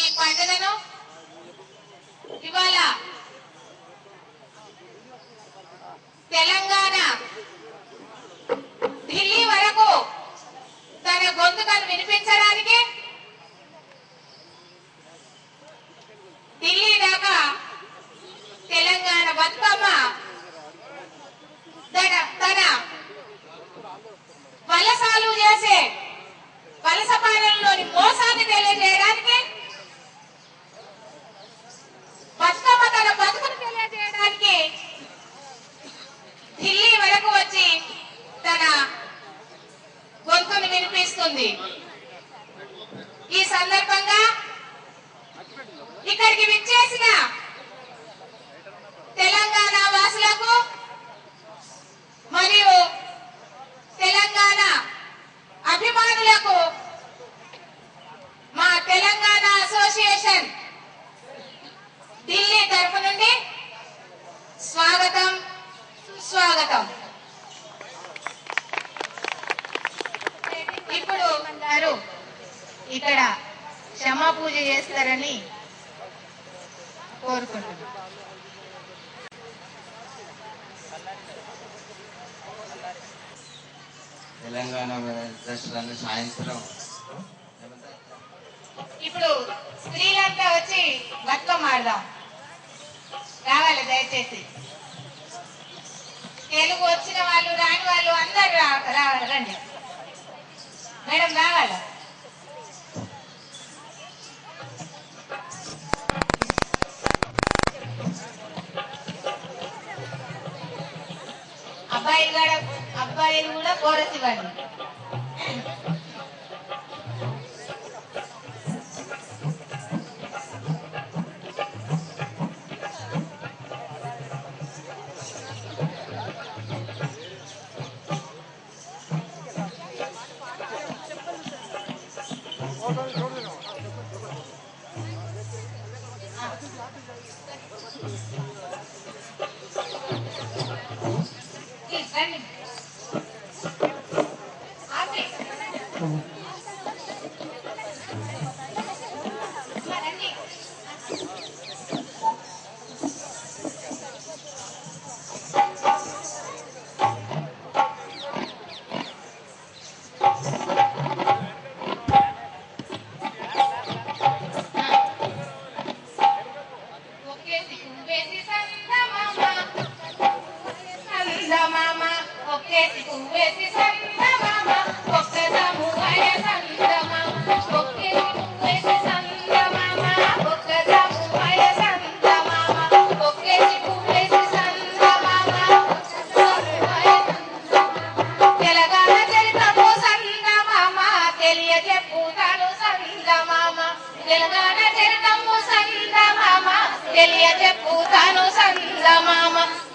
ఈ పండుగను ఇవాళ తెలంగాణ ఢిల్లీ వరకు తన గొంతుకను వినిపించడానికి ఢిల్లీ దాకా తెలంగాణ బతుకమ్మ తన వలసాలు చేసే వలస పాలనలోని మోసాన్ని తెలియజేయడానికి బతుకమ్మ తన బతుకును తెలియజేయడానికి ఢిల్లీ వరకు వచ్చి తన గొంతును వినిపిస్తుంది. ఈ సందర్భంగా ఇక్కడికి విచ్చేసిన తెలంగాణ వాసులకు మరియు తెలంగాణ అభిమానులకు మా తెలంగాణ అసోసియేషన్ ఢిల్లీ తరఫు నుండి స్వాగతం సుస్వాగతం. ఇప్పుడు గారు ఇక్కడ క్షమా పూజ చేస్తారని కోరుకుంటున్నాను. తెలంగాణ సాయంత్రం ఇప్పుడు స్త్రీలంతా వచ్చి బతుకమ్మ ఆడదాం. రావాలి దయచేసి. తెలుగు వచ్చిన వాళ్ళు రాని వాళ్ళు అందరు రండి. మేడం రావాలి. అబ్బాయిలు కూడా కోరస్ ఇవ్వండి.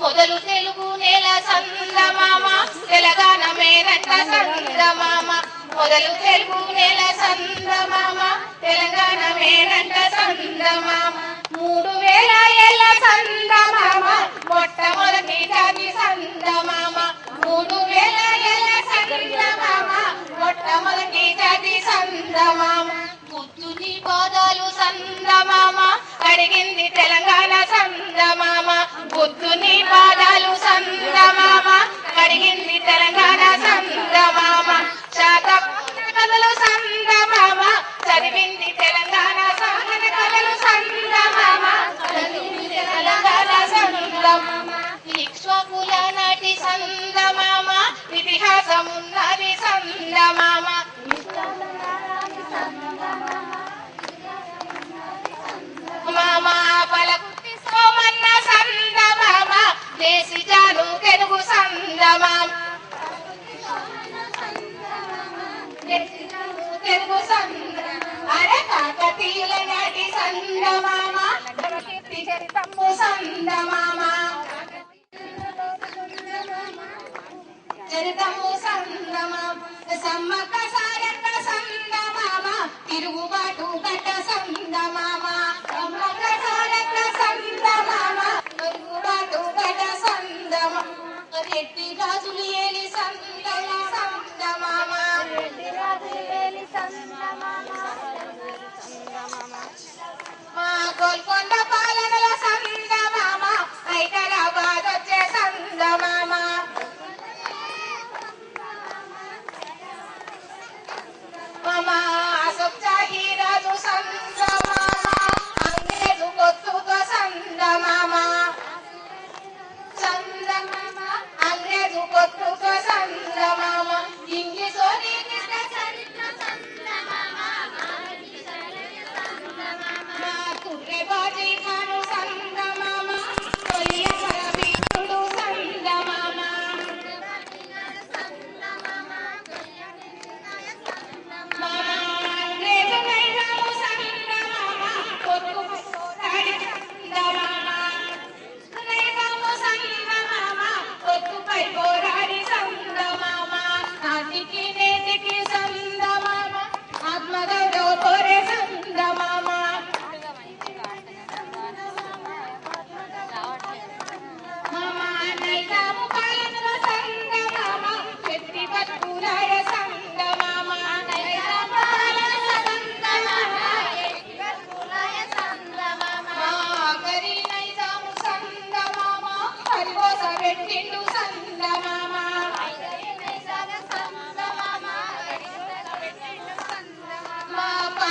మొదలు తెలుగు నేల సందమామ తెలంగాణ మేరంట సందమామ. మొదలు తెలుగు నేల సందమామ తెలంగాణ మేరంట సందమామ. 3000 ఏళ్ల సందమామ మొట్టమొదటి జాతి సందమామ. 3000 ఏళ్ల సందమామ మొట్టమొదటి జాతి సందమామ. బుద్ధుని పాదాలు సందమామ అడిగింది తెలంగాణ సందమామ. బుద్ధుని పాదాలు సందమామ అడిగింది తెలంగాణ సందమామ. శాతవాహన కథలు సందమామ చదివింది తెలంగాణ సాహన కథలు సందమామ చదివింది తెలంగాణ సందమామ. ఇక్ష్వాకుల నాటి సందమామ ఇతిహాసమున్నది సందమామ. మామా పలకుతి సోమన్న సందమామ దేశి జాను తెలుగు సందమామ. తెలుగు అరే కాకతీయుల నాటి సందమామ చరితము సందమామ. చరితము సందమామ. సమ్మక్క సారక్క సందమామ తిరుగుబాటు గడ్డ సందమామ. సమ్మక్క సారక్క సందమామ తిరుగుబాటు గడ్డ సందమామ. రెడ్డి రాజులు ఏలి సందమామ. రెడ్డి రాజులు ఏలి సందమామ.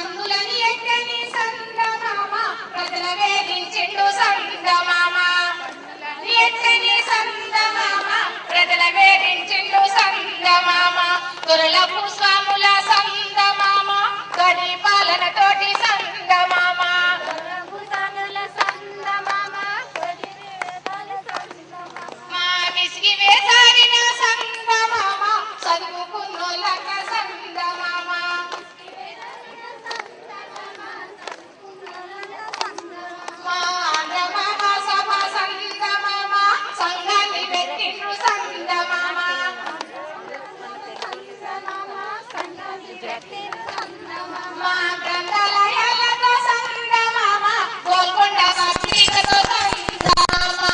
సంగులని ఎక్కని సందమామ ప్రజల వేధించిండు సందమామ ఎక్కని సందమామ ప్రజల వేధించిండు సందమామ దొరలపు స్వాముల సందమామ గడి పాలన తోటి సందమామ మా విసిగి వేసారిన సందమామ చదువుకున్నోళ్ళన్న సందమామ మా ఆంధ్రమామ సభ సందమామ సంఘాన్ని పెట్టిండ్రు సందమామ మా గ్రంథాలయాలతో సందమామ గోల్కొండ పత్రికతో సందమామ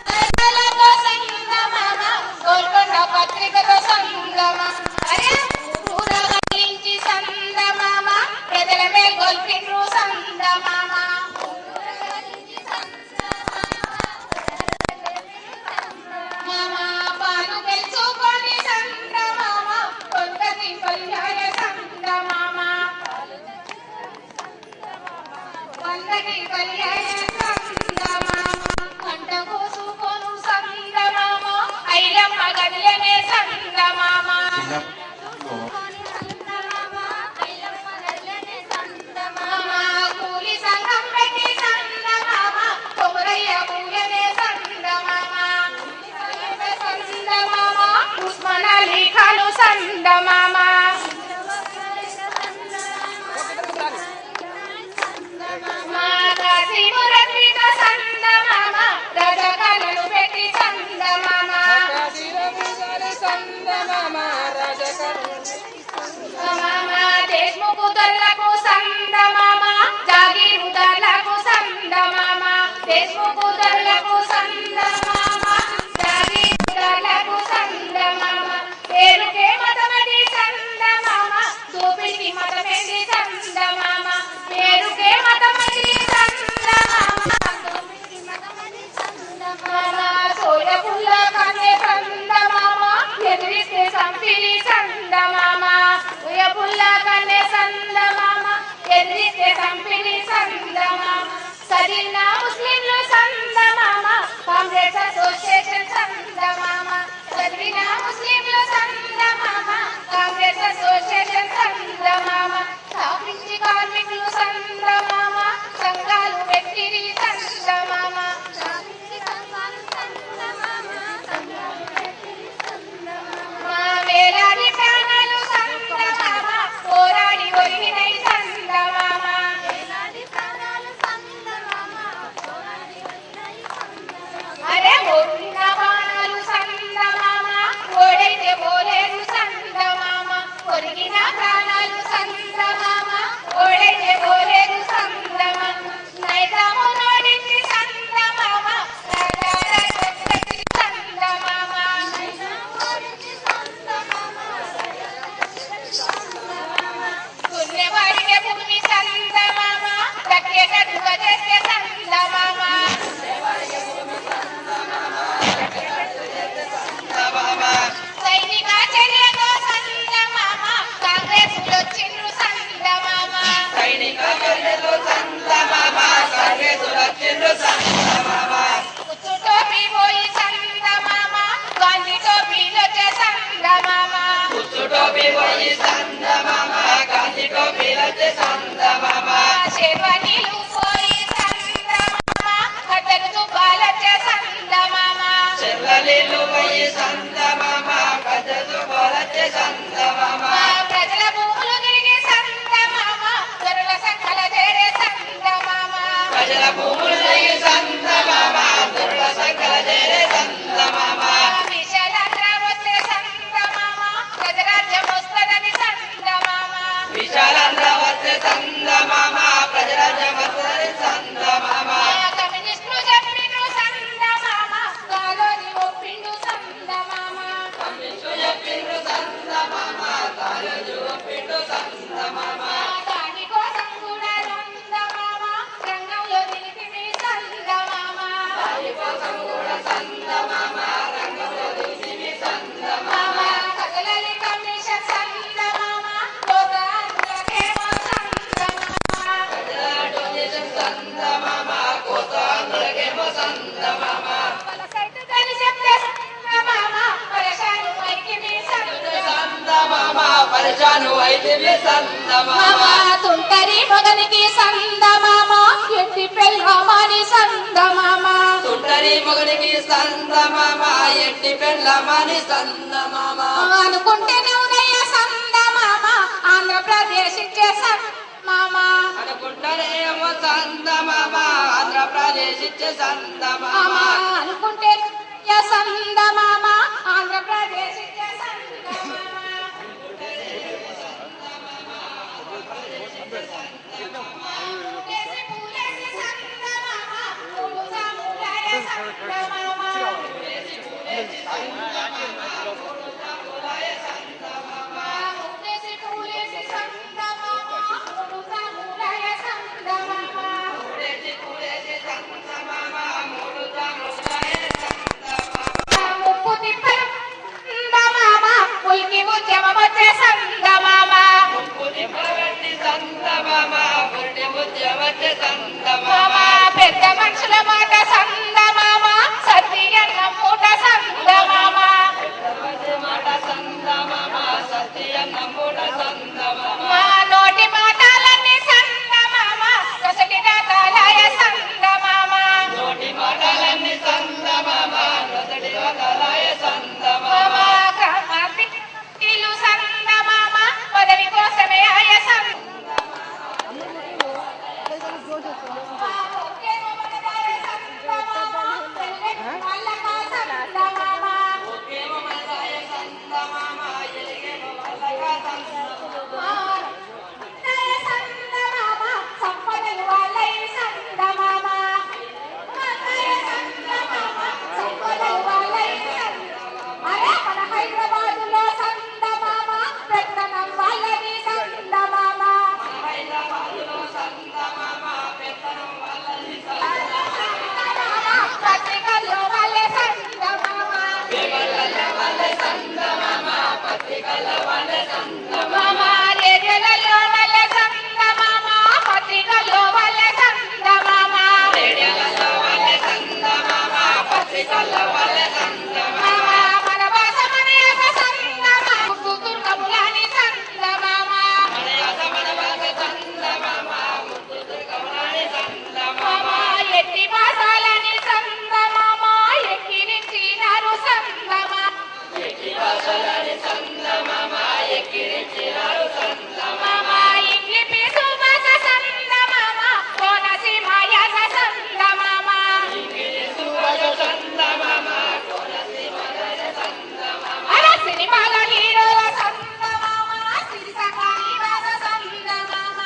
గ్రంథాలతో సందమామ గోల్కొండ పత్రికతో సందమామ అరే ఊరగలించి సందమామ ప్రజల మేల్కొల్పిండ్రు సందమామ మామ పాలు తెలుసుకొని సందమామ కొందరి పర్యాయ సందమామ కొందరి పర్యాయ సందమామ పంట కోసుకోను సందమామ ఐలమ్మ గదిలనే సందమామ మామ కూలి సంఘం పెట్టి సందమామ కొమరయ్య పూలనే సందమామ సందమామ ఉస్మాన్ అలీ ఖాను సందమామ మా కాసిము రత్విక సందమామ రాజకాలను పెట్టి సందమామ మామ దేశ్ముఖు దొరలకు సందమామ జాగీరుదార్లకు సందమామ దేశ్ముఖు దొరలకు సందమామ జాగీరుదార్లకు సందమామ పేరుకే మతమది సందమామ దోపిడికి మతమేది సందమామ పేరుకే మతమది సందమామ దోపిడికి మతమది సందమామ సోయ పుల్ల కనే సందమామ ఎదిరిస్తే సంపిలి సందమామ సోయ పుల్ల కనే సందమామ ఎదిరిస్తే సంపిలి సందమామ సదిన ముస్లింలు సందమామ కాంగ్రెస్ అసోసియేషన్ సందమామ సదిన ముస్లింలు సందమామ కాంగ్రెస్ అసోసియేషన్ సందమామ స్థాపించి కార్మికులు సందమామ సంఘాలు పెట్టిరి సందమామ మా వేలాది ప్రాణాలు సందమామ పోరాడి ఒరిగినై సందమామ అరే ఓడిన బాణాలు సందమామ ఓడైతే పోలేదు సందమామ ఒరిగిన ప్రాణాలు సందమామ ఓడైతే పోలేదు సందమామ నైజాము నోడించి సందమామ సందమామ పుణ్యవాడికే భూమి సందమామ దక్కేటట్టుగా చేస్తే సందమామ సైనిక చర్యతో సందమామ కాంగ్రెస్ వచ్చిండ్రు సందమామ కుచ్చు టోపీ పోయి సందమామ గాంధీ టోపీలొచ్చే సందమామ శర్వనీలు పోయి సందమామ కట్టెలు తుపాలొచ్చే సందమామ మా ప్రజల భూములు తిరిగి సందమామ దొరల సంఖ్యల చేరే సందమామ విశాలంగా వస్తే సందమామ ప్రజరాజ్యం వస్తుందని సందమామ సందమామ సుందరి మొగడికి సందమామ ఎట్టి పెళ్ళమని సందమామ అనుకుంటే నువ్వయ్య సందమామ ఆంధ్రప్రదేశ్ ఇచ్చే సందమామ అనుకుంటారేమో సందమామ ఆంధ్రప్రదేశ్ ఇచ్చే సందమామ అనుకుంటే సందమామ ఆంధ్రప్రదేశ్ ఇచ్చే పెద్ద మనుషుల మాట సందమామ సత్యన్న మూట సందమామ మా నోటి మాటలన్నీ సందమామ కసటి రాతాలయ సందమామ మామ క్రమాతి ఇల్లు సందమామ పదవి కోసమే ఆయ హైదరాబాదులో సందమామ పెత్తనం వాళ్ళని సందమామ పత్రికల్లో వాళ్ళే సందమామ మామ రేడియోలలో వాళ్ళే సందమామ పత్రికల్లో వాళ్ళే సందమామ మామ మన భాష మన యాస సందమామ దుర్గములని సందమామ మామ ఎట్టి భాషలని సందమామ ఎక్కిరించినారు సందమామ మామ ఇంగ్లీష్ భాష సందమామ కోనసీమ యాస సందమామ అలా సినిమాల హీరోల సందమామ సిరిసంగారి భాష సందమామ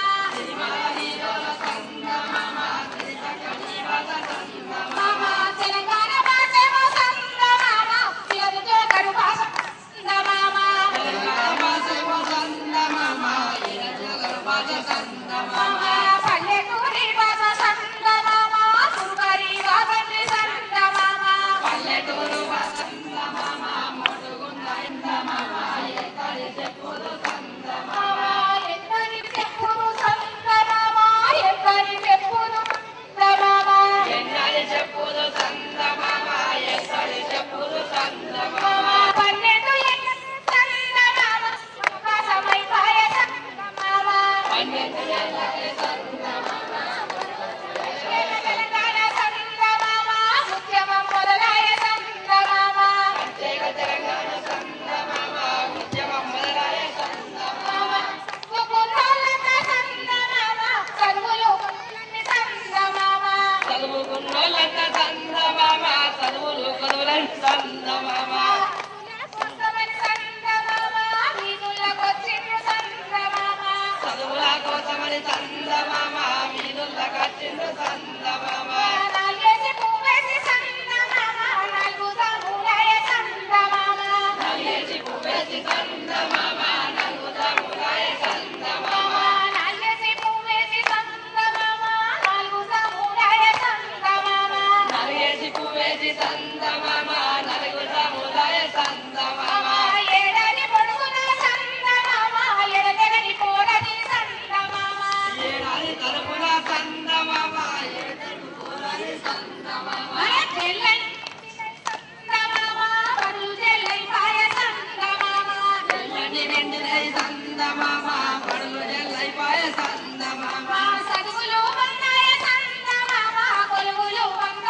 మామ తెలంగాణ భాషేమో సందమామ పిల్లలు జోకరు భాష సందమామ మామ పల్లెటూరి భాష సందమామ సుగరి భాషని సందమామ మామ ఎక్కడి చెప్పులు సందమామ ఎక్కడి చెప్పులు సందమామ మామ పన్నెండు ఎన్న సందమామ అవకాశమై పాయ సందమామ తెలంగాణ సందమామ ఉద్యమం మొదలాయ సందమామ మామ ముకుందోళ్ళక సందమామ చదువులు కొనులన్నీ సందమామ కోసమని సందమామ వీధులకొచ్చిండ్రు సందమామ నాలుగేసి పువ్వేసి సందమామ నాలుగు సాములాయ సందమామ మామ నాలుగేసి పువ్వేసి సందమామ నాలుగు సాములాయ సందమామ మామ ఏడాది పొడుగున సందమామ ఎడతెగని పోడది సందమామ మన చెల్లె సందమామ పరులు చెల్లె పాయ సందమామ మా చదువులు వందాయ సందమామ కొలువులు వంద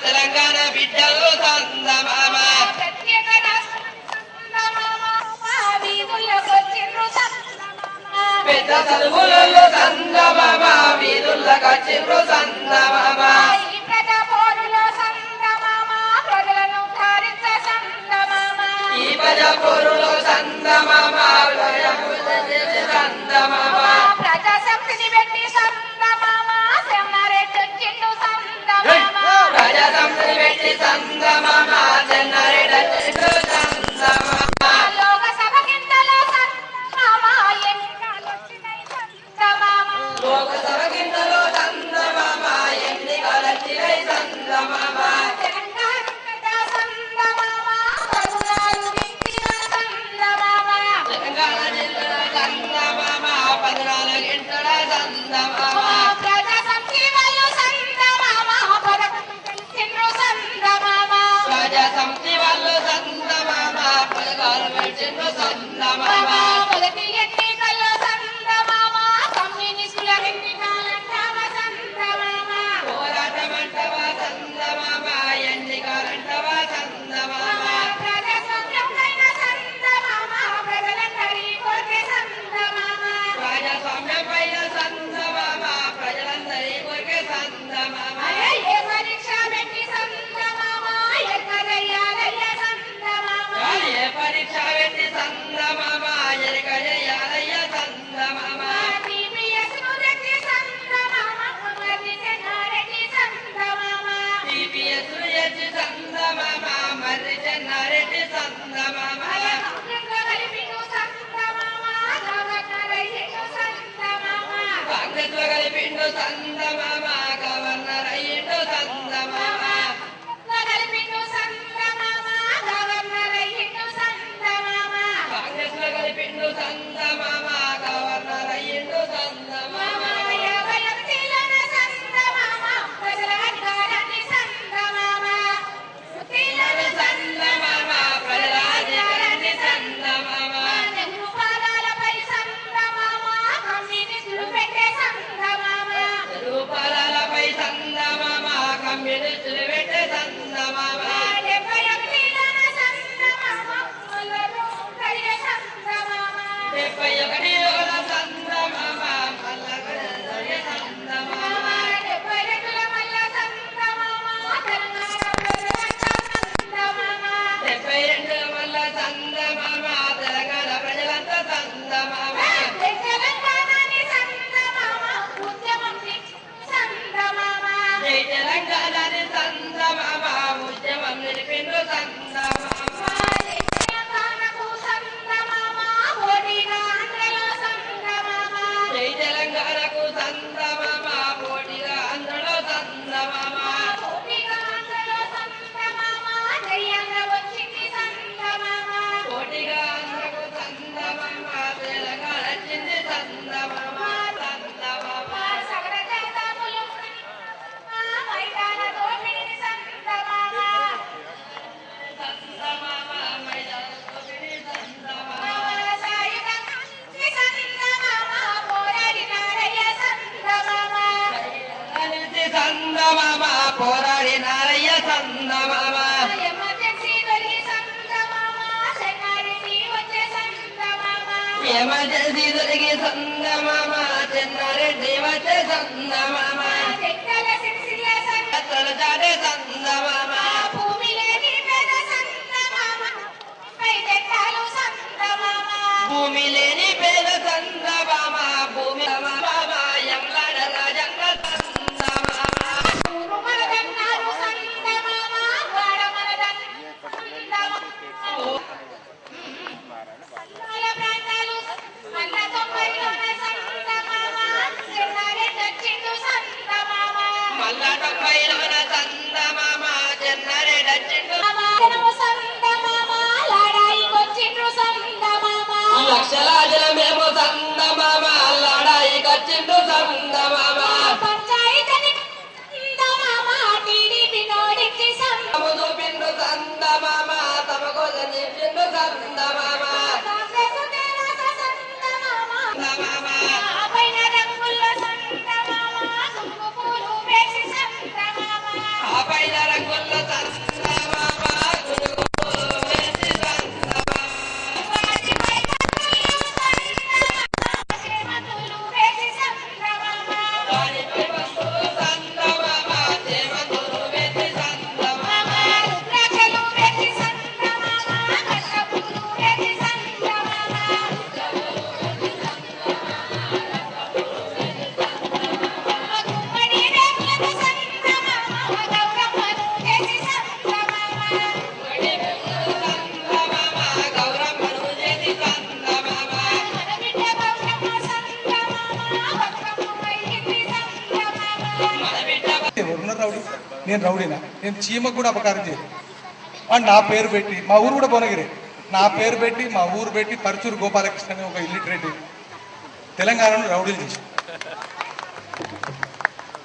తెలంగాణ బిడ్డలు సందమామ ప్రత్యేక రాష్ట్రం సందమామ వీధుల్లోకొచ్చిండ్రు సందమామ పెద్ద చదువులలో సందమామ వీధుల్లోకొచ్చిండ్రు సందమామ ఈ ప్రజాపోరులో సందమామ ప్రజలను ధారించ సందమామ ఈ ప్రజాపోరులో సందమామ సందమామ ప్రజాశక్తిని పెట్టి సందమామ సెమ్మారెడ్డొచ్చిండు సందమామ ప్రజాశక్తిని పెట్టి సందమామ చెన్నారెడ్డొచ్చిండు సందమామ లోకసభ కిందలో సందమామ ఎన్నికలొచ్చినాయి సందమామ లోకసభ కిందలో సందమామ ఎన్నికలొచ్చినాయి సందమామ తెలంగాణ ప్రజా సందమామ కరుణాలు వింటిన సందమామ తెలంగాణ జిల్లా సందమామ 14 గంటల సందమామ ప్రజా సంక్షేమాలు సందమామ పథకం తెలిసిండ్రు సందమామ ప్రజాసమితి వాళ్ళు సందమామ పథకాలు పెట్టిండ్రు సందమామ మొదటి ఎన్నికల్లో సందమామ కమ్యూనిస్టుల ఎన్నికలంటావ సందమామ పోరాటమంటవా సందమామ ఎన్నికలంటవా సందమామ ప్రజాస్వామ్యమైన సందమామ ప్రజలందరి కోరికే సందమామ ప్రజాస్వామ్యం పైన సందమామ ప్రజలందరి కొరికే సందమామ ఏ పరీక్ష పెట్టి సందమామ ఎక్కడయ్యాలయ్య సందమామ ఏ పరీక్ష పెట్టి సందమామ ఎరిక చేయాలయ్య సందమామ టీపీఎస్ ను తెచ్చి సందమామ మర్రి చెన్నారెడ్డి సందమామ టీపీఎస్ ఎచ్చి సందమామ మర్రి చెన్నారెడ్డి సందమామ కాంగ్రెస్లో కలిపిను సందమామ గవర్నర్ అయ్యిండు సందమామ కాంగ్రెస్ లో కలిపిండు సందమామ గవర్నర్ అయ్యిండు సందమామ కలిపిను సందమామ గవర్నర్ అయ్యిండు సందమామ కాంగ్రెస్ లో కలిపిండు సందమామ గవర్నర్ అయ్యిండు సందమామ 51 సందమామ ప్రజల అధికారాన్ని సందమామ సందమామ ప్రజల అధికారాన్ని సందమామ నెహ్రూ పాదాలపై సందమామ కమ్యూనిస్టులు పెట్టే సందమామ రూపాలపై సందమామ కమ్యూనిస్టులు పెట్టే సందమామ 71 సందమామ మొదలు కలిగే సందమామ 71 యోల సందమామ మల్లగడలే సందమామ 72 మల్ల సందమామ తెలంగాణ ప్రజలంతా సందమామ 72 మల్ల సందమామ తెలంగాణ ప్రజలంతా సందమామ తెలంగాణని సందమామ ఉద్యమం సందమామ జై తెలంగాణని సందమామ ఉద్యమం నిలిపిండు సందమామ తెలంగాణకు సందమామ ఓడిగా ఆంధ్రలో సందమామ జై తెలంగాణకు సందమామ పోటీగా అందరూ సందమామ ఓడిగా ఆంధ్రలో సందమామ జయంగా వచ్చింది సందమామ పోటీగా అందరకు సందమామ తెలంగాణ వచ్చింది సందమామ సందమామ సగర జయదాములు మైదాన దోపిడిని సందమామ సందమామ మైదానోపిడి సందమామ సాయుధంగా సందమామ పోరాడినారయ్య సందమామ కలిసి సందమామ పోరాడినారయ్య సందమామ ఎమర్జెన్సీ దొరికి సందమామ చెన్నారెడ్డి వచ్చే సందమామ ఎమర్జెన్సీ దొరికి సందమామ చెన్నారెడ్డి వచ్చే సందమామ చెక్కల సిరిసిల్ల కత్తలు చాటే సందమామ భూమి లేని పేద సందమామ పై చెట్టాలు సందమామ భూమి లేని పేద సందమామ భూమి బామ ఎంలాడ రాజంగ సందమామ ఊరు మనదన్నారు సందమామ వాడ మనదన్నారు సందమామ పల్లె ప్రాంతాలు మల్ల 90లోనే సందమామ చెన్నారెడ్డి వచ్చిండు సందమామ మళ్ళా 90లోన సందమామ చెన్నారెడ్డి వచ్చిండు జనము సందమామ లాడాయికొచ్చిండ్రు సందమామ లక్షలాజలమేమో సందమామ లాడాయి కచ్చిండు సందమామ పంచాయతీ సందమామ టీడీపీ నోడించి తమ చూపిండు సందమామ తమ కోసం చెప్పిండు సందమామ కాంగ్రెస్ తెరాస సందమామ సందమామ పైన రంగుల్లో సందమామ కుంకు పూలు వేసి సందమామ ఆ పైన రంగుల నేను రౌడీనా? నేను చీమకు కూడా అపకారం చేయను. వాడు నా పేరు పెట్టి, మా ఊరు కూడా భువనగిరి, నా పేరు పెట్టి మా ఊరు పెట్టి పరుచూరు గోపాలకృష్ణ అనే ఒక ఇల్లిటరేట్ తెలంగాణను రౌడీలు చేసి,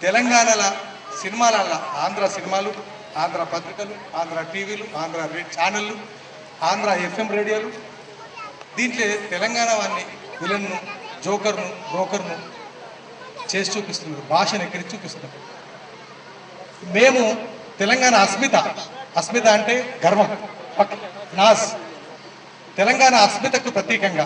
తెలంగాణల సినిమాలల్ల ఆంధ్ర సినిమాలు, ఆంధ్ర పత్రికలు, ఆంధ్ర టీవీలు, ఆంధ్ర ఛానళ్ళు, ఆంధ్ర ఎఫ్ఎం రేడియోలు, దీంట్లో తెలంగాణ వాడిని విలన్ను, జోకర్ను, బ్రోకర్ను చేసి చూపిస్తున్నారు, భాషను ఎక్కిరి చూపిస్తున్నారు. మేము తెలంగాణ అస్మిత అంటే గర్వం, నాస్, తెలంగాణ అస్మితకు ప్రతీకంగా